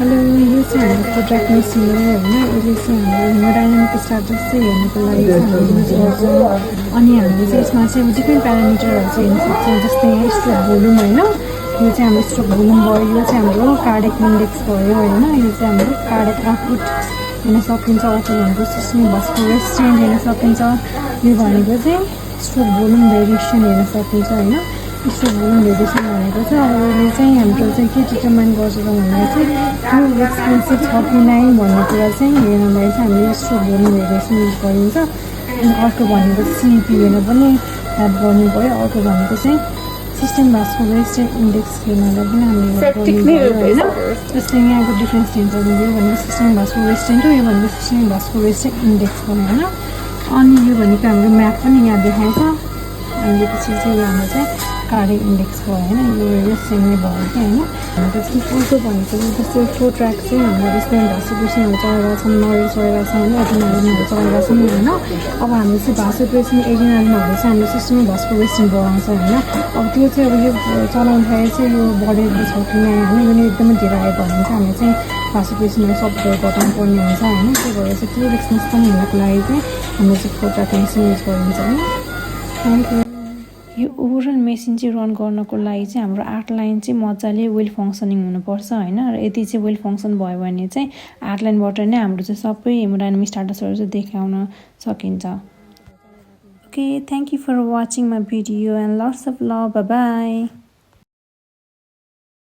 Hello, यो चाहिँ हाम्रो प्रोडक्ट मेसिन हो होइन। यसले चाहिँ हाम्रो हेमोडाइनामिक स्ट्याटस चाहिँ हेर्नुको लागि चाहिँ हामीले युज गर्छौँ। अनि हामीले चाहिँ यसमा चाहिँ डिफ्रेन्ट प्यारामिटरहरू चाहिँ हेर्न सक्छौँ। जस्तै यहाँ स्ट्रोक भोल्युम होइन, यो चाहिँ हाम्रो स्ट्रोक भोल्युम भयो, यो चाहिँ हाम्रो कार्डियक इन्डेक्स भयो होइन, यो चाहिँ हाम्रो कार्डियक आउटपुट हेर्न सकिन्छ। अर्को भनेको सिस्टमिक भास्कुलर रेसिस्टेन्ट हेर्न सकिन्छ। यो भनेको चाहिँ स्ट्रोक भोल्युम भेरिएसन हेर्न सकिन्छ होइन। स्ट्रोक भोल्युम भेरिएसन भनेको चाहिँ अब यसले चाहिँ हाम्रो चाहिँ के डिटर्माइन गर्छ त भन्दा चाहिँ त्यो एक्सपेन्सिभ छ कि नै भन्ने कुरा चाहिँ हेर्नलाई चाहिँ हामीले स्ट्रोक भोल्युम भेरिएसन युज गरिन्छ। अनि अर्को भनेको सिपी हेर्न पनि याद गर्नु पऱ्यो। अर्को भनेको चाहिँ सिस्टम भास्कुलर रेसिस्टेन्ट इन्डेक्स हेर्नलाई पनि हामीले याद गर्नु पऱ्यो होइन। जस्तै यहाँको डिफ्रेन्स दिन्छ यो भनेको सिस्टम भास्कुलर रेसिस्टेन्ट हो, यो भनेको सिस्टम भास्कुलर रेसिस्टेन्ट इन्डेक्स हो होइन। अनि यो भनेको हाम्रो म्याप पनि यहाँ देखाउँछ। अनि यो पछि चाहिँ यो हाम्रो चाहिँ कार्डियक इन्डेक्स भयो होइन, यो सेम नै भयो कि होइन। त्यसपछि अर्को भनेको जस्तै फ्लो ट्र्याक चाहिँ हाम्रो रेस्टुरेन्ट भासोप्रेसनहरू चलेर छन्, नरियल चलेर छ होइन, एड्रिनालिनहरू चलेर छन् होइन। अब हामीले चाहिँ भासोप्रेसन एड्रिनालिनहरू चाहिँ हाम्रो सिस्टममा भास्कुलेसन बढाउँछ होइन। अब त्यो चाहिँ अब यो चलाउँदाखेरि चाहिँ यो बढेको छ कि नै होइन, यो एकदमै धेरै आयो भने चाहिँ हामीले चाहिँ भासोप्रेसनहरू सबै घटाउनु पर्ने हुन्छ होइन। त्यो भएर चाहिँ त्यो रेस्पोन्स पनि हेर्नुको लागि चाहिँ हामीले चाहिँ फ्लो ट्र्याक मेसिन युज गरिन्छ होइन। Thank you. यो ओभरअल मेसिन चाहिँ रन गर्नको लागि चाहिँ हाम्रो 8 लाइन चाहिँ मजाले वेल फङ्सनिङ हुनुपर्छ होइन। र यति चाहिँ वेल फङ्सन भयो भने चाहिँ 8 लाइनबाट नै हाम्रो चाहिँ सबै हेमोडाइनामिक स्ट्याटसहरू चाहिँ देखाउन सकिन्छ। Okay, thank you for watching my video and lots of love, bye by.